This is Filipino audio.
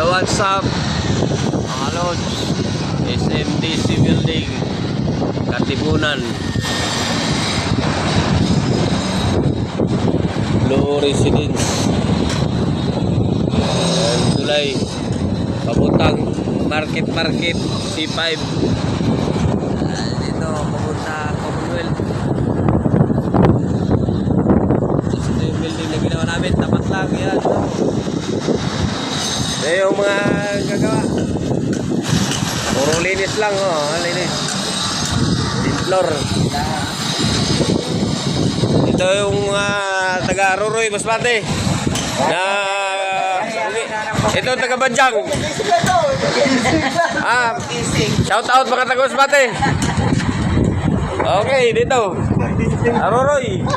What's up? Mga lods, SMDC Building, Katipunan, Blue Residence. Ayan, tulay papuntang Market C5. Dito papunta Commonwealth. Ito yung building na ginawa namin, tapat lang yan. Ito yung mga gagawa. Puro linis lang, linis. Floor. Ito yung taga-Ruroy, Masbate. Ito taga-Banjang. Shout out mga taga-Masbate. Okay, dito. Ruroy.